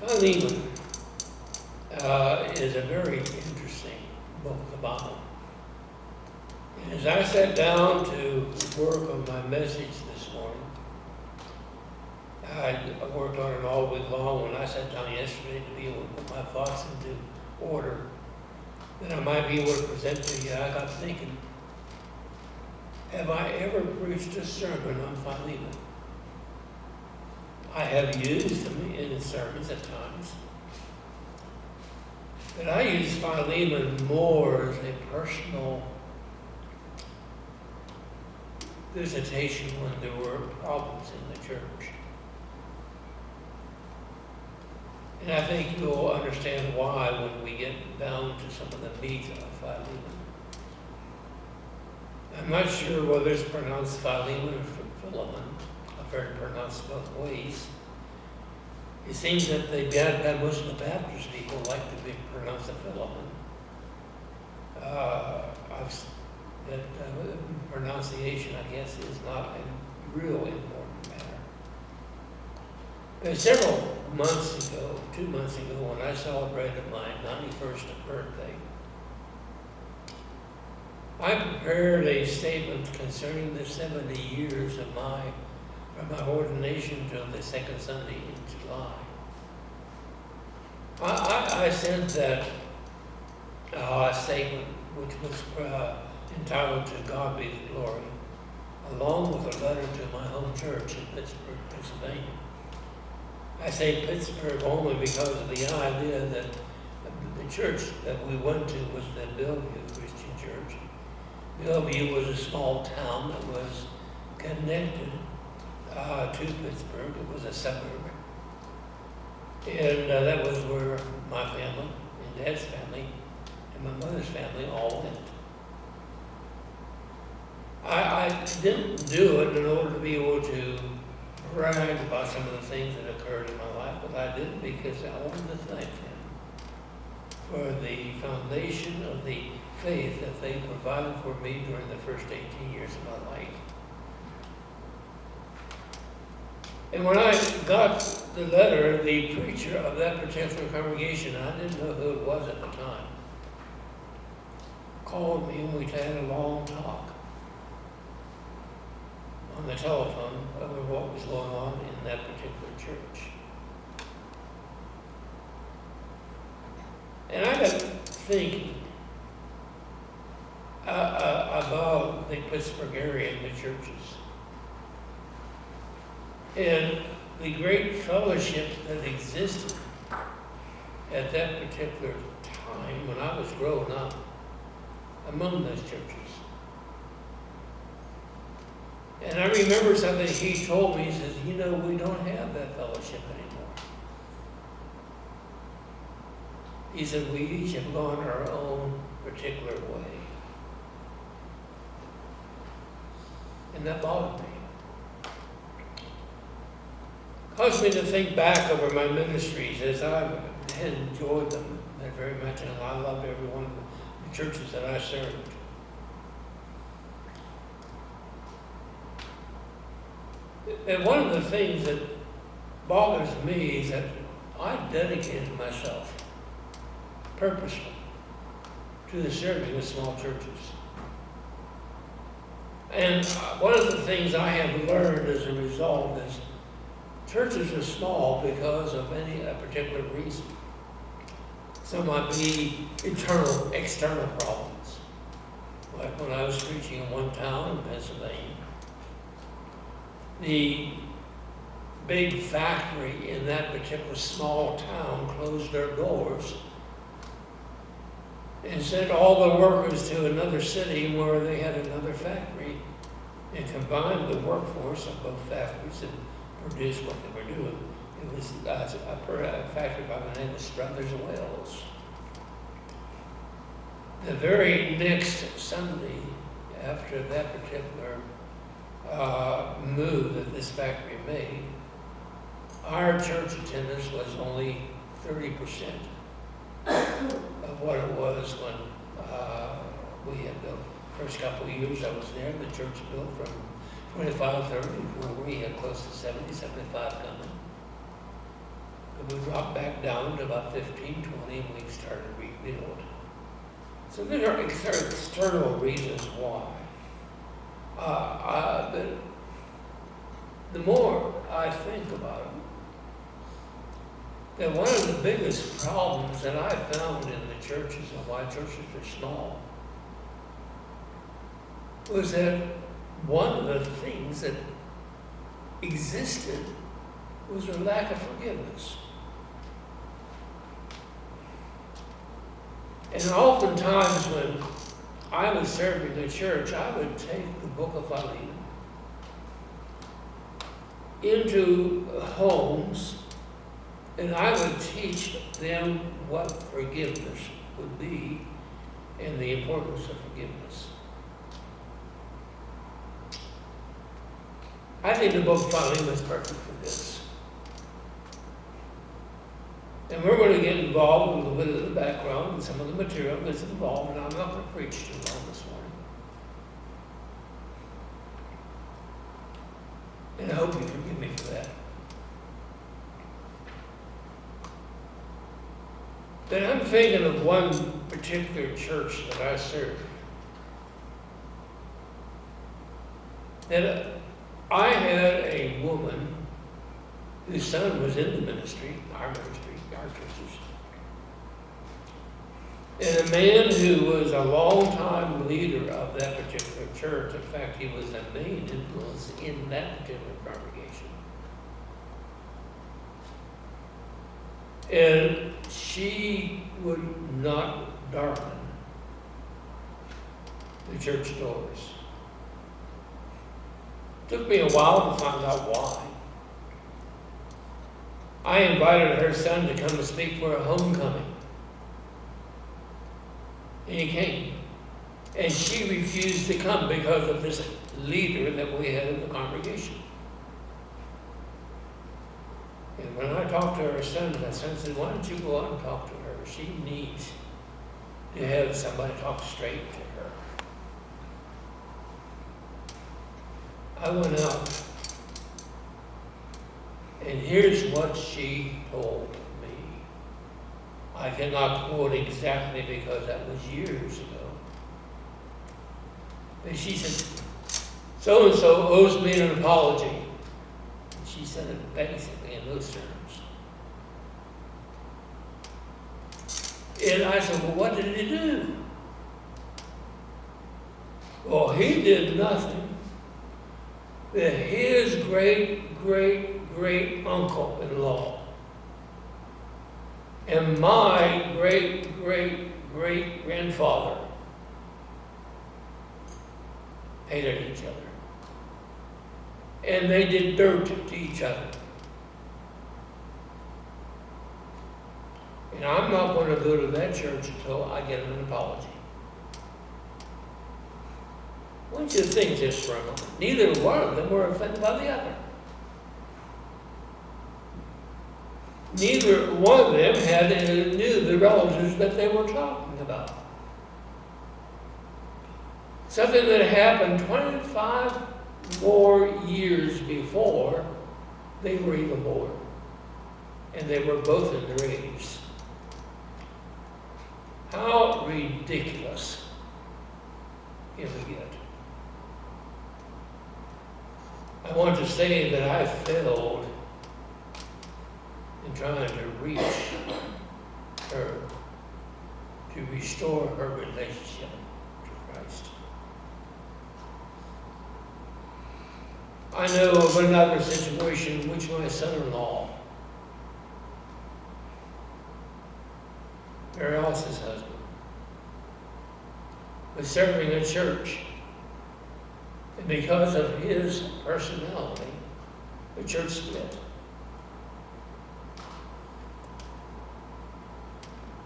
Philemon is a very interesting book of the Bible. And as I sat down to work on my message this morning, I worked on it all week long. When I sat down yesterday to be able to put my thoughts into order, that I might be able to present to you, I got thinking, have I ever preached a sermon on Philemon? I have used them in sermons at times. But I use Philemon more as a personal visitation when there were problems in the church. And I think you'll understand why when we get down to some of the meat of Philemon. I'm not sure whether it's pronounced Philemon or Philemon. I've heard it pronounced both ways. It seems that most of the Baptist people like to be pronounced a Philemon. That pronunciation, I guess, is not a real important matter. But several months ago, 2 months ago, when I celebrated my 91st birthday, I prepared a statement concerning the 70 years of from my ordination till the second Sunday in July. I sent that statement, which was entitled "To God Be the Glory," along with a letter to my home church in Pittsburgh, Pennsylvania. I say Pittsburgh only because of the idea that the church that we went to was the Bellevue Christian Church. Bellevue was a small town that was connected to Pittsburgh. It was a suburb. And that was where my family, and Dad's family, and my mother's family all went. I didn't do it in order to be able to brag about some of the things that occurred in my life, but I did it because I wanted to thank them for the foundation of the faith that they provided for me during the first 18 years of my life. And when I got the letter, the preacher of that particular congregation, I didn't know who it was at the time, called me and we had a long talk on the telephone over what was going on in that particular church. And I got thinking about the Pittsburgh area and the churches, and the great fellowship that existed at that particular time when I was growing up among those churches. And I remember something he told me. He says, we don't have that fellowship anymore. He said, we each have gone our own particular way. And that bothered me. Caused me to think back over my ministries as I had enjoyed them very much, and I loved every one of the churches that I served. And one of the things that bothers me is that I dedicated myself purposely to the serving of small churches. And one of the things I have learned as a result is churches are small because of a particular reason. Some might be external problems. Like when I was preaching in one town in Pennsylvania, the big factory in that particular small town closed their doors and sent all the workers to another city where they had another factory and combined the workforce of both factories and produced what they were doing. It was a factory by the name of Struthers Wells. The very next Sunday after that particular move that this factory made, our church attendance was only 30% of what it was when we had built. First couple of years I was there, the church built from 25, 30, where we had close to 70, 75 coming. And we dropped back down to about 15, 20, and we started to rebuild. So there are external reasons why. But the more I think about it, that one of the biggest problems that I found in the churches and why churches are small was that one of the things that existed was a lack of forgiveness. And oftentimes when I was serving the church, I would take the book of Philemon into homes and I would teach them what forgiveness would be and the importance of forgiveness. I think the book of Philemon is perfect for this. And we're going to get involved in a little bit of the background and some of the material that's involved, and I'm not going to preach too long this morning. And I hope you forgive me for that. But I'm thinking of one particular church that I serve. That I had a woman whose son was in the ministry, our churches. And a man who was a long-time leader of that particular church. In fact, he was the main influence in that particular congregation. And she would not darken the church doors. It took me a while to find out why. I invited her son to come and speak for a homecoming. And he came. And she refused to come because of this leader that we had in the congregation. And when I talked to her son said, why don't you go out and talk to her? She needs to have somebody talk straight to her. I went out. And here's what she told me. I cannot quote exactly because that was years ago. But she said, so-and-so owes me an apology. And she said it basically in those terms. And I said, well, what did he do? Well, he did nothing. That his great uncle-in-law and my great grandfather hated each other. And they did dirt to each other. And I'm not going to go to that church until I get an apology. I want you to think this for a moment. Neither one of them were offended by the other. Neither one of them knew the relatives that they were talking about. Something that happened 25 more years before they were even born. And they were both in their 80s. How ridiculous can we get? I want to say that I failed in trying to reach her, to restore her relationship to Christ. I know of another situation in which my son-in-law, Mary Alice's husband, was serving a church. And because of his personality, the church split.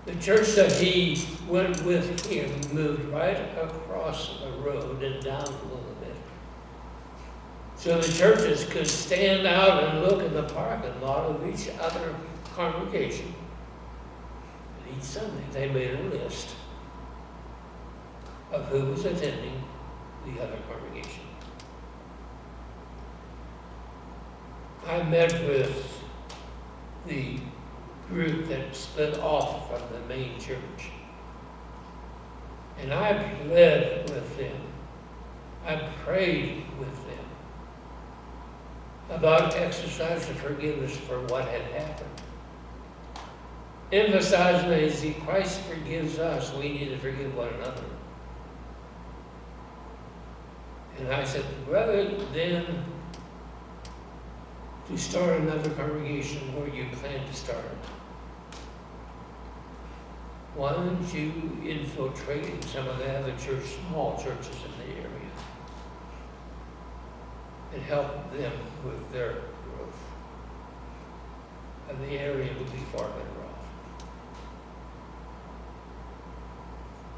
The church that he went with him moved right across the road and down a little bit. So the churches could stand out and look in the parking lot of each other congregation. And each Sunday they made a list of who was attending the other congregation. I met with the group that split off from the main church. And I pled with them. I prayed with them about exercise of forgiveness for what had happened. Emphasizing that as Christ forgives us, we need to forgive one another. And I said, rather than to start another congregation where you plan to start, why don't you infiltrate in some of the other small churches in the area and help them with their growth? And the area would be far better off.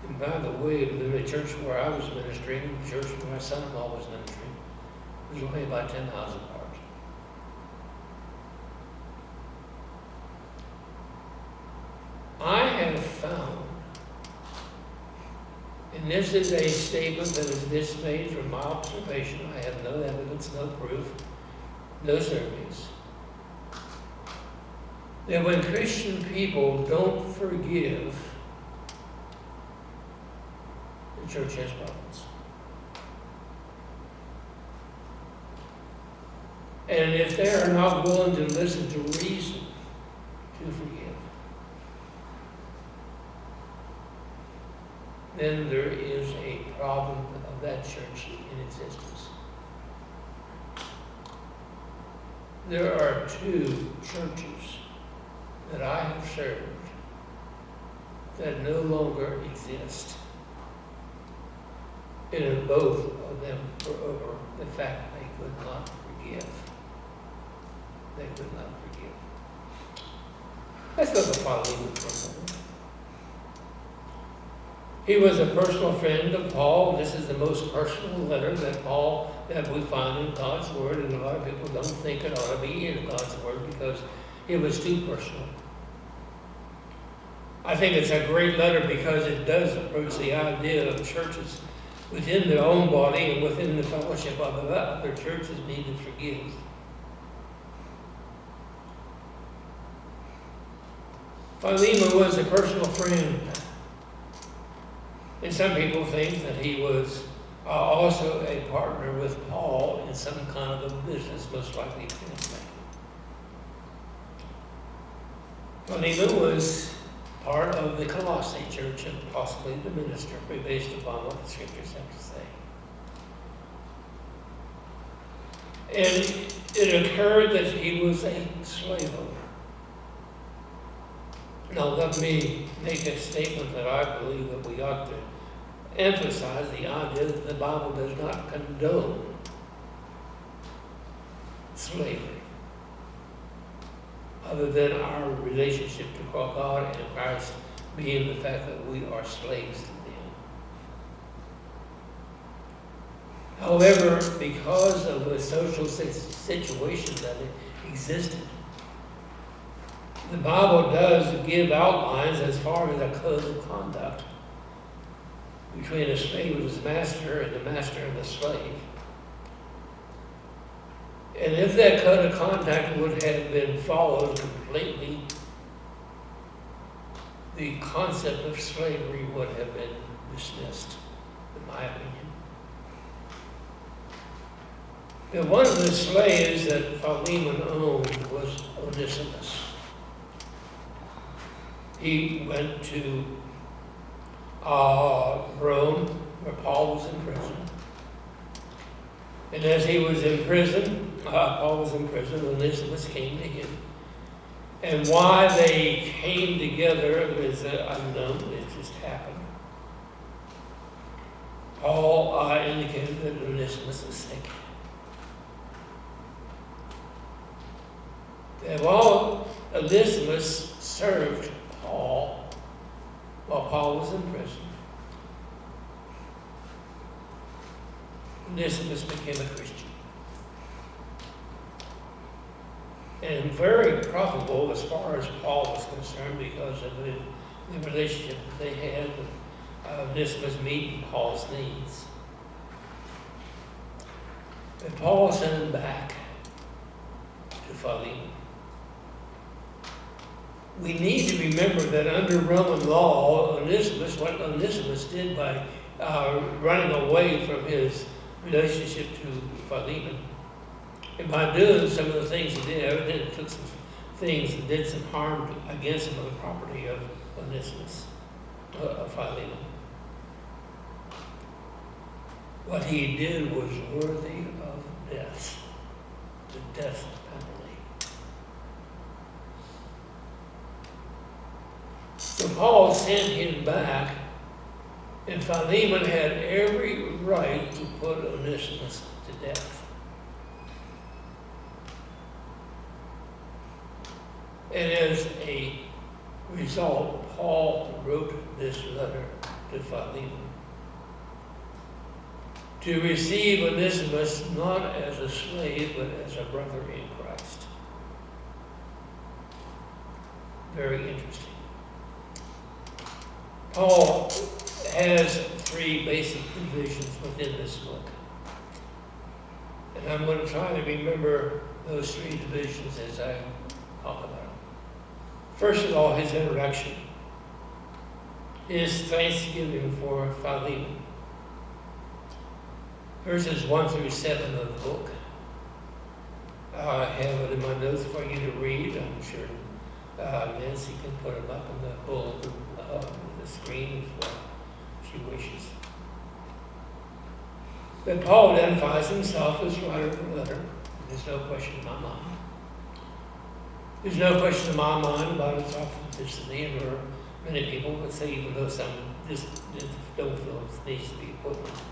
And by the way, the church where I was ministering, the church where my son-in-law was ministering, was only about 10 miles apart. I have found, and this is a statement that is dismade from my observation, I have no evidence, no proof, no surveys, that when Christian people don't forgive, the church has problems. And if they are not willing to listen to reason to forgive, then there is a problem of that church in existence. There are 2 churches that I have served that no longer exist. And both of them were over the fact they could not forgive. They could not forgive. Let's look at Philemon for a moment. He was a personal friend of Paul. This is the most personal letter that we find in God's Word, and a lot of people don't think it ought to be in God's Word because it was too personal. I think it's a great letter because it does approach the idea of churches within their own body and within the fellowship of other churches need to forgive. Philemon was a personal friend. And some people think that he was also a partner with Paul in some kind of a business, most likely business. Philemon was part of the Colossae church and possibly the minister, based upon what the scriptures have to say. And it occurred that he was a slave owner. Now let me make a statement that I believe that we ought to emphasize the idea that the Bible does not condone slavery, other than our relationship to God and Christ being the fact that we are slaves to them. However, because of the social situation that existed, the Bible does give outlines as far as a code of conduct between a slave and his master and the master and the slave. And if that code of conduct would have been followed completely, the concept of slavery would have been dismissed, in my opinion. Now, one of the slaves that Philemon owned was Onesimus. He went to Rome, where Paul was in prison. And as he was in prison, Paul was in prison, Onesimus came to him. And why they came together is unknown, it just happened. Paul indicated that Onesimus was sick. And while Onesimus served Paul while Paul was in prison, Onesimus became a Christian. And very profitable as far as Paul was concerned because of the relationship that they had with Onesimus meeting Paul's needs. And Paul sent him back to Philemon. we need to remember that under Roman law, what Onesimus did by running away from his relationship to Philemon, and by doing some of the things he did, evidently took some things and did some harm against him on the property of Onesimus, of Philemon. What he did was worthy of death, the death penalty. So Paul sent him back, and Philemon had every right to put Onesimus to death. And as a result, Paul wrote this letter to Philemon to receive Onesimus not as a slave, but as a brother in Christ. Very interesting. Paul has three basic divisions within this book. And I'm going to try to remember those three divisions as I talk about them. First of all, his introduction, his thanksgiving for Philemon. Verses 1 through 7 of the book. I have it in my notes for you to read. I'm sure Nancy can put them up on the bulletin, the screen if she wishes. But Paul identifies himself as writer of the letter. There's no question in my mind. There's no question in my mind about its authenticity, and there are many people that say, even though some just don't feel it needs to be put in this book.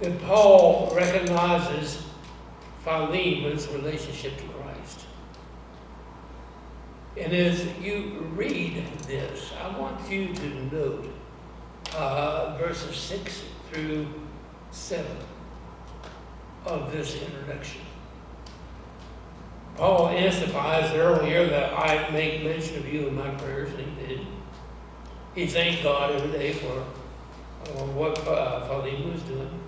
That Paul recognizes Philemon's relationship to Christ. And as you read this, I want you to note verses 6 through 7 of this introduction. Paul emphasized earlier that I make mention of you in my prayers, and he did. He thanked God every day for what Philemon was doing.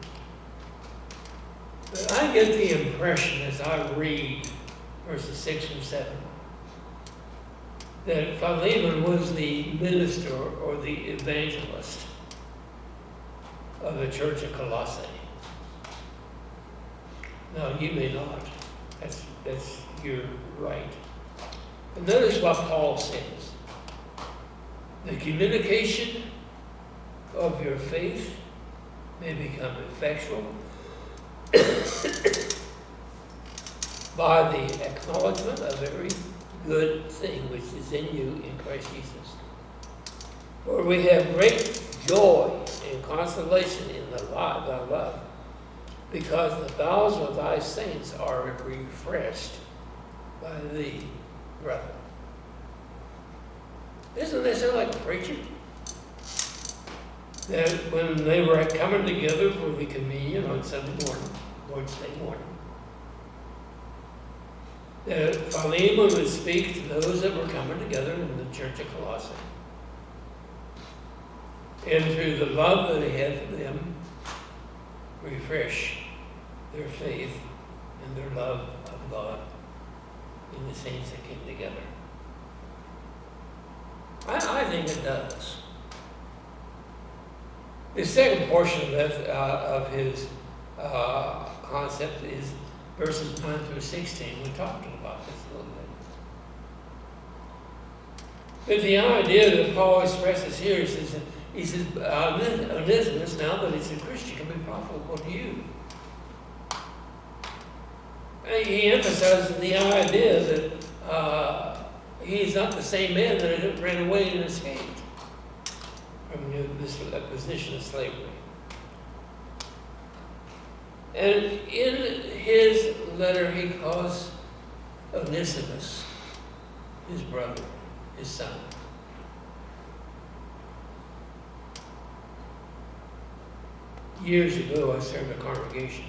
But I get the impression as I read verses 6 and 7 that Philemon was the minister or the evangelist of the church of Colossae. Now, you may not. You're right. But notice what Paul says. The communication of your faith may become effectual by the acknowledgement of every good thing which is in you in Christ Jesus. For we have great joy and consolation in thy love, because the bowels of thy saints are refreshed by thee, brother. Doesn't that sound like a preacher? That when they were coming together for the communion on Sunday morning, Lord's Day morning, that Philemon would speak to those that were coming together in the church of Colossae. And through the love that he had for them, refresh their faith and their love of God in the saints that came together. I think it does. The second portion of his concept is verses 9 through 16. We talked about this a little bit. But the idea that Paul expresses here is that he says, Onesimus, now that he's a Christian, can be profitable to you. And he emphasizes the idea that he's not the same man that ran away and escaped from this position of slavery. And in his letter, he calls Onesimus his brother, his son. Years ago, I served a congregation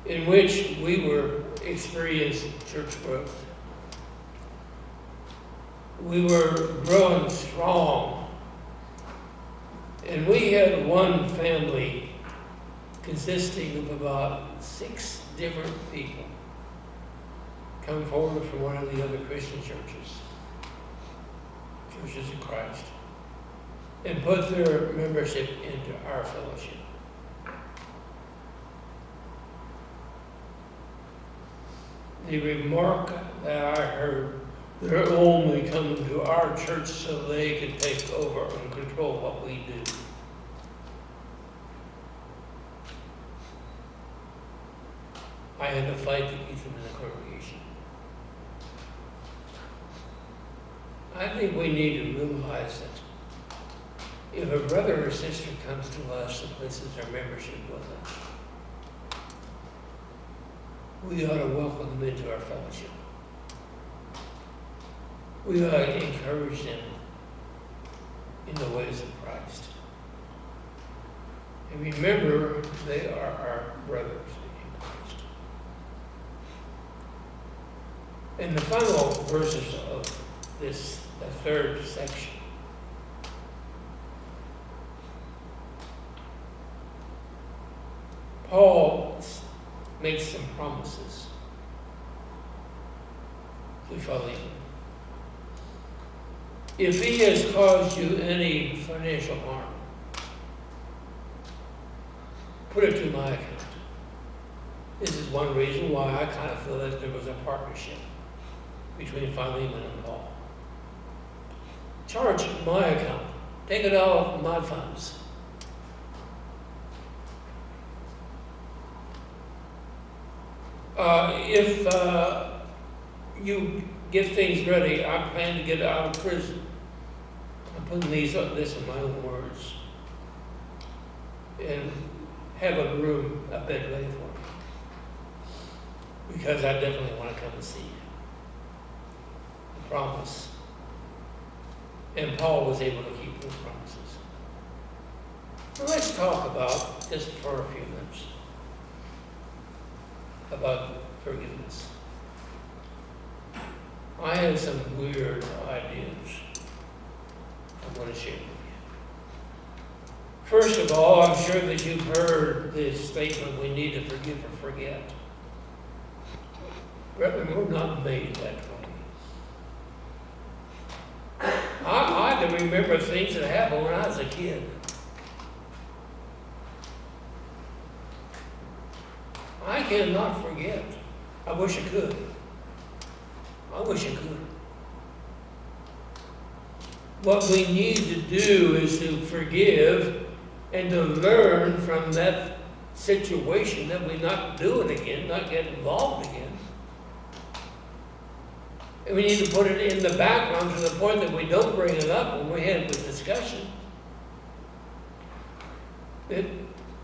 in which we were experiencing church growth. We were growing strong. And we had one family consisting of about 6 different people come forward from one of the other Christian churches of Christ, and put their membership into our fellowship. The remark that I heard, they're only coming to our church so they can take over and control what we do. I had to fight to keep them in the congregation. I think we need to realize that if a brother or sister comes to us and places their membership with us, we ought to welcome them into our fellowship. We ought to encourage them in the ways of Christ. And remember, they are our brothers in Christ. And the final verses of this, the third section, Paul makes some promises to Philemon. If he has caused you any financial harm, put it to my account. This is one reason why I kind of feel that there was a partnership between Philemon and Paul. Charge my account. Take it out of my funds. If you get things ready, I plan to get out of prison. I'm putting this in my own words. And have a bed ready for me. Because I definitely want to come and see you. I promise. And Paul was able to keep those promises. So let's talk about, just for a few minutes, about forgiveness. I have some weird ideas I'm going to share with you. First of all, I'm sure that you've heard this statement, we need to forgive or forget. Brethren, we're not made that way. I can remember things that happened when I was a kid. I cannot forget. I wish I could. I wish I could. What we need to do is to forgive and to learn from that situation that we not do it again, not get involved again. And we need to put it in the background to the point that we don't bring it up when we have the discussion. That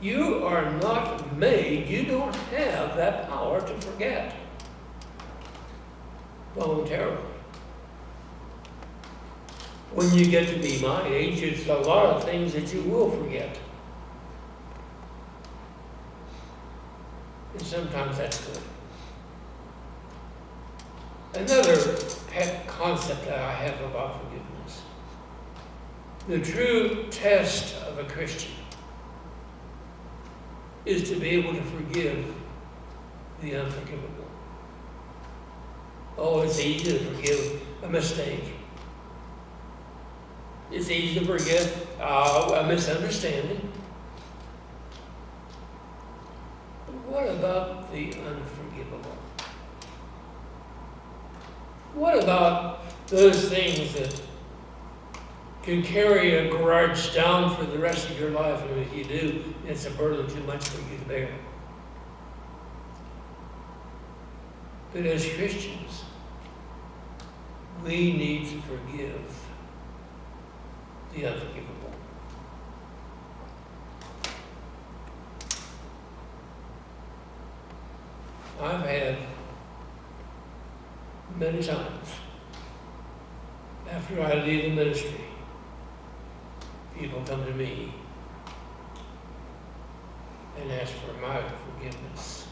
you are not made, you don't have that power to forget voluntarily. When you get to be my age, it's a lot of things that you will forget. And sometimes that's good. Another pet concept that I have about forgiveness. The true test of a Christian is to be able to forgive the unforgivable. Oh, it's easy to forgive a mistake. It's easy to forgive a misunderstanding. But what about the unforgivable? What about those things that can carry a grudge down for the rest of your life, and if you do, it's a burden too much for you to bear? But as Christians, we need to forgive the unforgivable. I've had many times, after I leave the ministry, people come to me and ask for my forgiveness.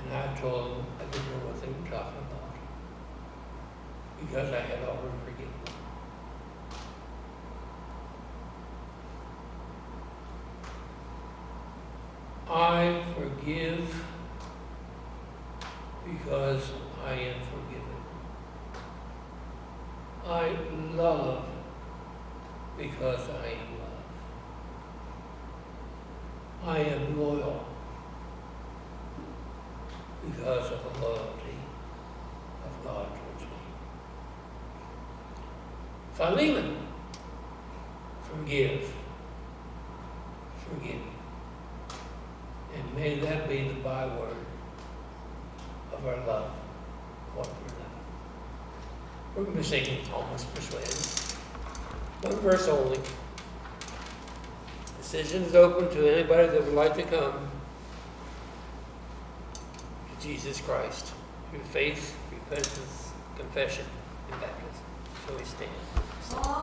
And I told them I didn't know what they were talking about, because I had already forgiven them. I forgive because I am forgiven. I love because I am loved. I am loyal because of the loyalty of God towards me. Philemon, forgive. Forgive. And may that be the byword of our love, what we're loving. We're going to be singing Almost Persuaded. One verse only. Decision is open to anybody that would like to come to Jesus Christ through faith, repentance, confession, and baptism. So we stand.